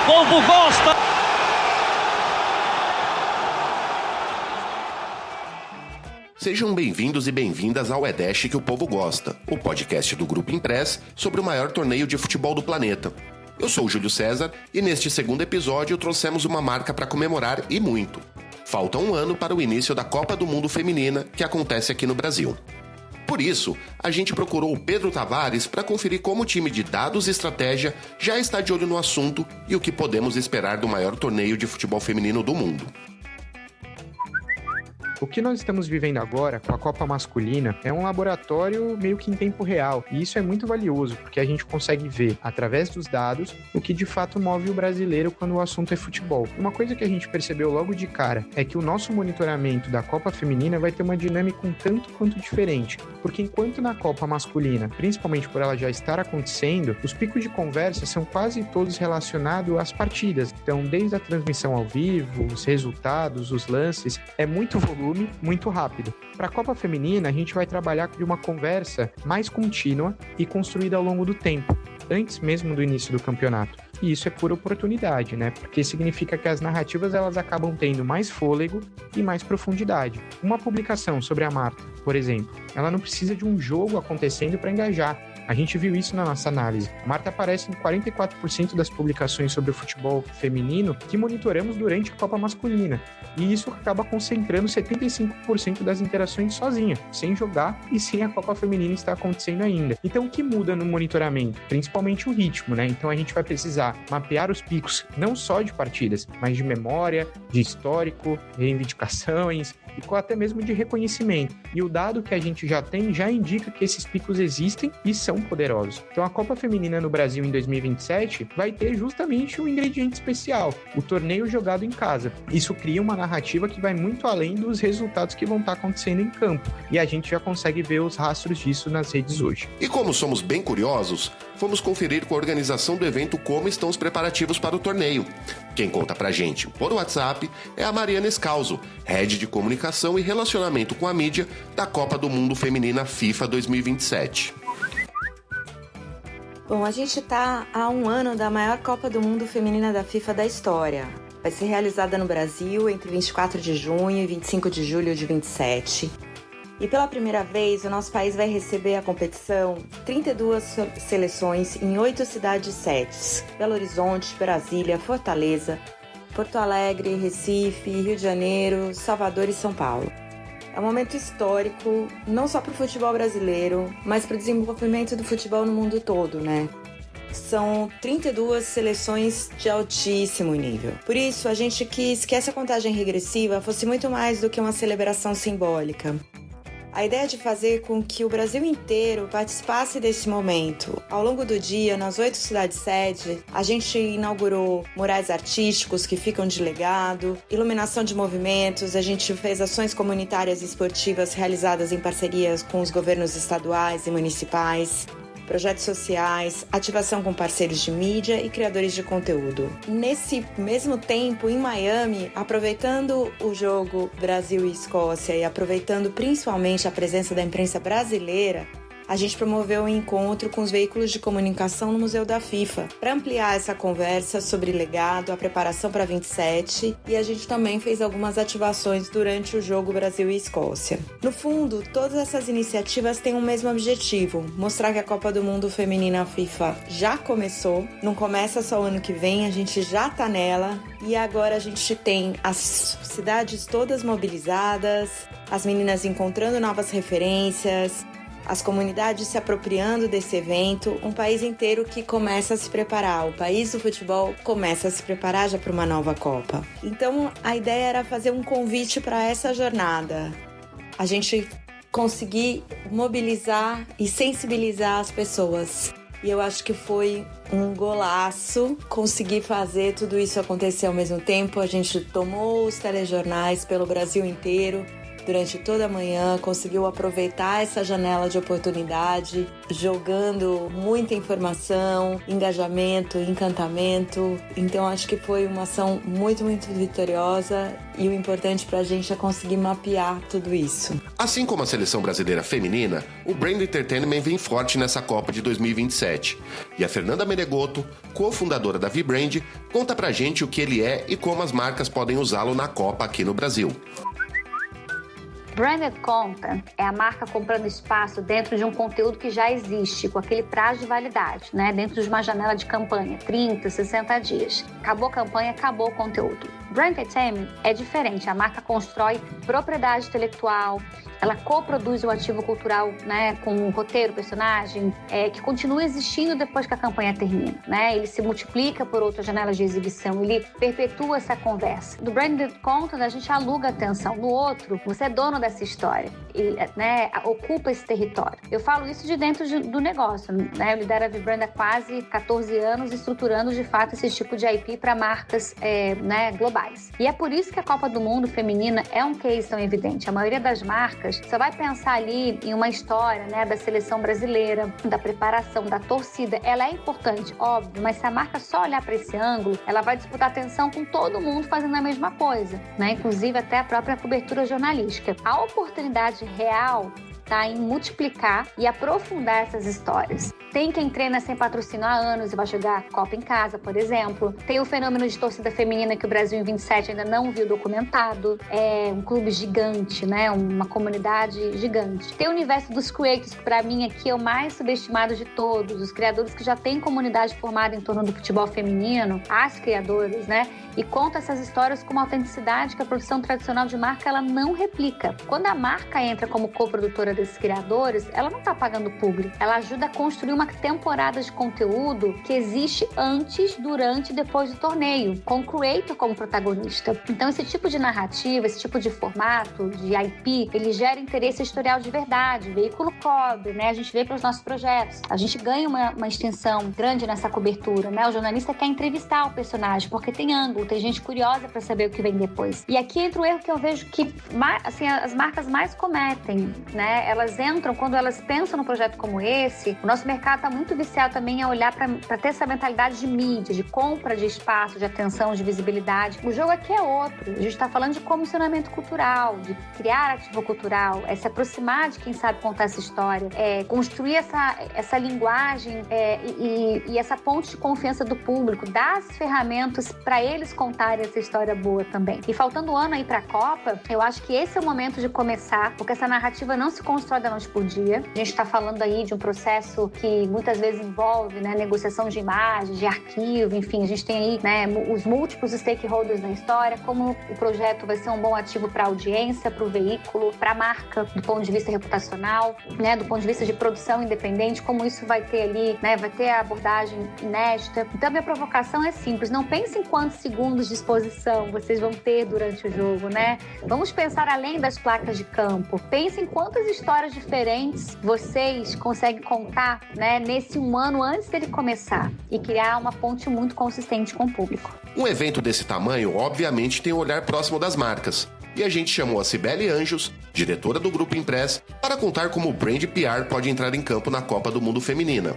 povo gosta! Sejam bem-vindos e bem-vindas ao EDESH que o povo gosta, o podcast do Grupo Impress sobre o maior torneio de futebol do planeta. Eu sou o Júlio César e neste segundo episódio trouxemos uma marca para comemorar e muito. Falta um ano para o início da Copa do Mundo Feminina, que acontece aqui no Brasil. Por isso, a gente procurou o Pedro Tavares para conferir como o time de dados e estratégia já está de olho no assunto e o que podemos esperar do maior torneio de futebol feminino do mundo. O que nós estamos vivendo agora com a Copa Masculina é um laboratório meio que em tempo real, e isso é muito valioso, porque a gente consegue ver, através dos dados, o que de fato move o brasileiro quando o assunto é futebol. Uma coisa que a gente percebeu logo de cara é que o nosso monitoramento da Copa Feminina vai ter uma dinâmica um tanto quanto diferente, porque enquanto na Copa Masculina, principalmente por ela já estar acontecendo, os picos de conversa são quase todos relacionados às partidas. Então, desde a transmissão ao vivo, os resultados, os lances, é muito volume, muito rápido. Para a Copa Feminina, a gente vai trabalhar de uma conversa mais contínua e construída ao longo do tempo, antes mesmo do início do campeonato. E isso é pura oportunidade, né? Porque significa que as narrativas elas acabam tendo mais fôlego e mais profundidade. Uma publicação sobre a Marta, por exemplo, ela não precisa de um jogo acontecendo para engajar. A gente viu isso na nossa análise. A Marta aparece em 44% das publicações sobre o futebol feminino que monitoramos durante a Copa Masculina. E isso acaba concentrando 75% das interações sozinha, sem jogar e sem a Copa Feminina estar acontecendo ainda. Então, o que muda no monitoramento? Principalmente o ritmo, né? Então, a gente vai precisar mapear os picos, não só de partidas, mas de memória, de histórico, reivindicações e até mesmo de reconhecimento. E o dado que a gente já tem já indica que esses picos existem e são poderosos. Então a Copa Feminina no Brasil em 2027 vai ter justamente um ingrediente especial, o torneio jogado em casa. Isso cria uma narrativa que vai muito além dos resultados que vão estar acontecendo em campo. E a gente já consegue ver os rastros disso nas redes hoje. E como somos bem curiosos, fomos conferir com a organização do evento como estão os preparativos para o torneio. Quem conta pra gente por WhatsApp é a Mariana Escalzo, Head de Comunicação e Relacionamento com a Mídia da Copa do Mundo Feminina FIFA 2027. Bom, a gente está há um ano da maior Copa do Mundo Feminina da FIFA da história. Vai ser realizada no Brasil entre 24 de junho e 25 de julho de 27. E pela primeira vez, o nosso país vai receber a competição 32 seleções em 8 cidades sedes: Belo Horizonte, Brasília, Fortaleza, Porto Alegre, Recife, Rio de Janeiro, Salvador e São Paulo. É um momento histórico, não só para o futebol brasileiro, mas para o desenvolvimento do futebol no mundo todo, né? São 32 seleções de altíssimo nível. Por isso, a gente quis que essa contagem regressiva fosse muito mais do que uma celebração simbólica. A ideia de fazer com que o Brasil inteiro participasse desse momento. Ao longo do dia, nas 8 cidades-sede, a gente inaugurou murais artísticos que ficam de legado, iluminação de movimentos, a gente fez ações comunitárias e esportivas realizadas em parcerias com os governos estaduais e municipais, projetos sociais, ativação com parceiros de mídia e criadores de conteúdo. Nesse mesmo tempo, em Miami, aproveitando o jogo Brasil e Escócia e aproveitando principalmente a presença da imprensa brasileira, a gente promoveu um encontro com os veículos de comunicação no Museu da FIFA para ampliar essa conversa sobre legado, a preparação para 27, e a gente também fez algumas ativações durante o jogo Brasil e Escócia. No fundo, todas essas iniciativas têm um mesmo objetivo: mostrar que a Copa do Mundo Feminina FIFA já começou, não começa só o ano que vem, a gente já tá nela, e agora a gente tem as cidades todas mobilizadas, as meninas encontrando novas referências, as comunidades se apropriando desse evento, um país inteiro que começa a se preparar. O país do futebol começa a se preparar já para uma nova Copa. Então, a ideia era fazer um convite para essa jornada. A gente conseguir mobilizar e sensibilizar as pessoas. E eu acho que foi um golaço conseguir fazer tudo isso acontecer ao mesmo tempo. A gente tomou os telejornais pelo Brasil inteiro, durante toda a manhã, conseguiu aproveitar essa janela de oportunidade, jogando muita informação, engajamento, encantamento. Então acho que foi uma ação muito, muito vitoriosa e o importante pra gente é conseguir mapear tudo isso. Assim como a seleção brasileira feminina, o Brand Entertainment vem forte nessa Copa de 2027. E a Fernanda Menegotto, cofundadora da V-Brand, conta pra gente o que ele é e como as marcas podem usá-lo na Copa aqui no Brasil. Branded Content é a marca comprando espaço dentro de um conteúdo que já existe, com aquele prazo de validade, né? Dentro de uma janela de campanha, 30, 60 dias. Acabou a campanha, acabou o conteúdo. Brand Entertainment é diferente, a marca constrói propriedade intelectual, ela coproduz o ativo cultural, né, com um roteiro, personagem, que continua existindo depois que a campanha termina, né? Ele se multiplica por outras janelas de exibição, ele perpetua essa conversa. Do Branded Content, a gente aluga a atenção. No outro, você é dono dessa história e, né, ocupa esse território. Eu falo isso de dentro do negócio, né? Eu lidero a V-Brand há quase 14 anos, estruturando de fato esse tipo de IP para marcas né, globais. E é por isso que a Copa do Mundo feminina é um case tão evidente. A maioria das marcas só vai pensar ali em uma história, né, da seleção brasileira, da preparação, da torcida. Ela é importante, óbvio, mas se a marca só olhar para esse ângulo, ela vai disputar atenção com todo mundo fazendo a mesma coisa, né? Inclusive até a própria cobertura jornalística. A oportunidade real está em multiplicar e aprofundar essas histórias. Tem quem treina sem patrocínio há anos e vai jogar Copa em casa, por exemplo. Tem o fenômeno de torcida feminina que o Brasil em 27 ainda não viu documentado. É um clube gigante, né? Uma comunidade gigante. Tem o universo dos creators, que para mim aqui é o mais subestimado de todos. Os criadores que já têm comunidade formada em torno do futebol feminino, as criadoras, né? E conta essas histórias com uma autenticidade que a produção tradicional de marca ela não replica. Quando a marca entra como coprodutora desses criadores, ela não está pagando publi. Ela ajuda a construir uma temporada de conteúdo que existe antes, durante e depois do torneio, com o creator como protagonista. Então, esse tipo de narrativa, esse tipo de formato, de IP, ele gera interesse editorial de verdade. O veículo cobre, né? A gente vê pelos nossos projetos. A gente ganha uma extensão grande nessa cobertura, né? O jornalista quer entrevistar o personagem, porque tem ângulo, tem gente curiosa para saber o que vem depois. E aqui entra o erro que eu vejo que assim, as marcas mais cometem, né? Elas entram, quando elas pensam num projeto como esse, o nosso mercado está muito viciado também a olhar para ter essa mentalidade de mídia, de compra de espaço, de atenção, de visibilidade. O jogo aqui é outro. A gente está falando de comissionamento cultural, de criar ativo cultural, se aproximar de quem sabe contar essa história, construir essa linguagem e essa ponte de confiança do público, dar as ferramentas para eles contarem essa história boa também. E faltando um ano aí para a Copa, eu acho que esse é o momento de começar, porque essa narrativa não se constrói da noite por dia. A gente está falando aí de um processo que muitas vezes envolve, né, negociação de imagens, de arquivo, enfim, a gente tem aí, né, os múltiplos stakeholders na história, como o projeto vai ser um bom ativo para a audiência, para o veículo, para a marca, do ponto de vista reputacional, né, do ponto de vista de produção independente, como isso vai ter ali, né, vai ter a abordagem inédita. Então, a minha provocação é simples, não pensem em quantos segundos de exposição vocês vão ter durante o jogo, né? Vamos pensar além das placas de campo. Pensem quantas histórias diferentes vocês conseguem contar, né, nesse um ano antes dele começar e criar uma ponte muito consistente com o público. Um evento desse tamanho, obviamente, tem um olhar próximo das marcas. E a gente chamou a Cibele Anjos, diretora do Grupo Impress, para contar como o Brand PR pode entrar em campo na Copa do Mundo Feminina.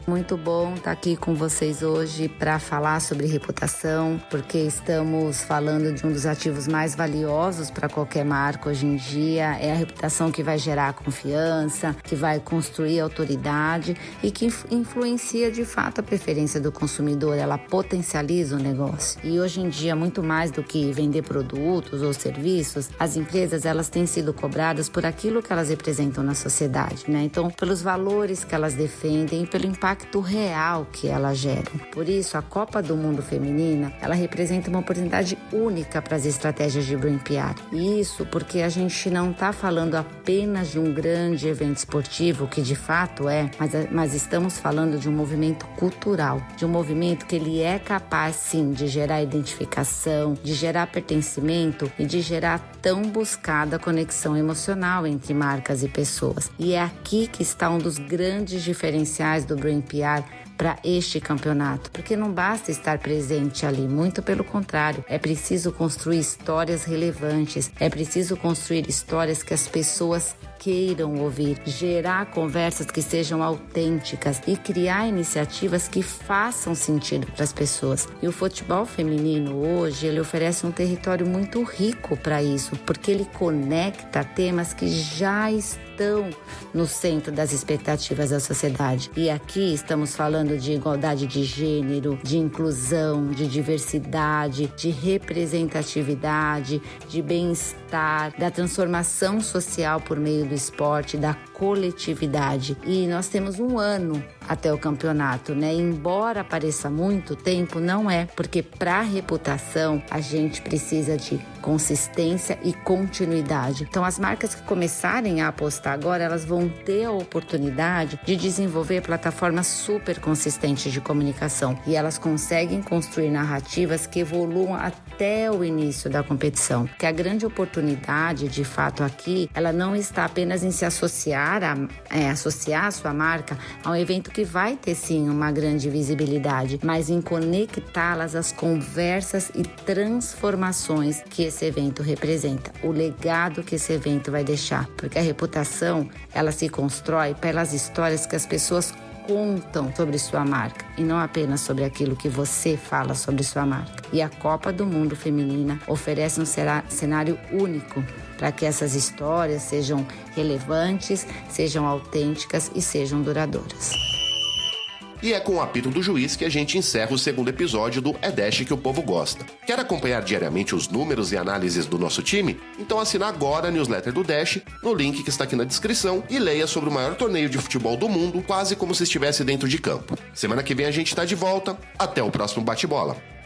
Muito bom estar aqui com vocês hoje para falar sobre reputação, porque estamos falando de um dos ativos mais valiosos para qualquer marca hoje em dia. É a reputação que vai gerar confiança, que vai construir autoridade e que influencia de fato a preferência do consumidor. Ela potencializa o negócio. E hoje em dia, muito mais do que vender produtos ou serviços, as empresas elas têm sido cobradas por aquilo que elas representam na sociedade, né? Então, pelos valores que elas defendem e pelo impacto real que elas geram. Por isso, a Copa do Mundo Feminina, ela representa uma oportunidade única para as estratégias de Brand PR. E isso porque a gente não está falando apenas de um grande evento esportivo, que de fato é, mas estamos falando de um movimento cultural, de um movimento que ele é capaz, sim, de gerar identificação, de gerar pertencimento e de gerar a tão buscada conexão emocional entre marcas e pessoas. E é aqui que está um dos grandes diferenciais do Brand PR para este campeonato, porque não basta estar presente ali, muito pelo contrário, é preciso construir histórias relevantes, é preciso construir histórias que as pessoas queiram ouvir, gerar conversas que sejam autênticas e criar iniciativas que façam sentido para as pessoas. E o futebol feminino hoje, ele oferece um território muito rico para isso, porque ele conecta temas que já estão no centro das expectativas da sociedade. E aqui estamos falando de igualdade de gênero, de inclusão, de diversidade, de representatividade, de bem-estar, da transformação social por meio do esporte, da coletividade. E nós temos um ano até o campeonato, né? Embora pareça muito tempo, não é, porque para a reputação a gente precisa de consistência e continuidade. Então as marcas que começarem a apostar agora, elas vão ter a oportunidade de desenvolver plataformas super consistentes de comunicação e elas conseguem construir narrativas que evoluam até o início da competição. Porque a grande oportunidade, de fato, aqui, ela não está apenas em se associar a sua marca a um evento que vai ter sim uma grande visibilidade, mas em conectá-las às conversas e transformações que esse evento representa, o legado que esse evento vai deixar, porque a reputação, ela se constrói pelas histórias que as pessoas contam sobre sua marca e não apenas sobre aquilo que você fala sobre sua marca. E a Copa do Mundo Feminina oferece um cenário único para que essas histórias sejam relevantes, sejam autênticas e sejam duradouras. E é com o apito do juiz que a gente encerra o segundo episódio do É Dash que o povo gosta. Quer acompanhar diariamente os números e análises do nosso time? Então assina agora a newsletter do Dash, no link que está aqui na descrição, e leia sobre o maior torneio de futebol do mundo, quase como se estivesse dentro de campo. Semana que vem a gente está de volta. Até o próximo bate-bola.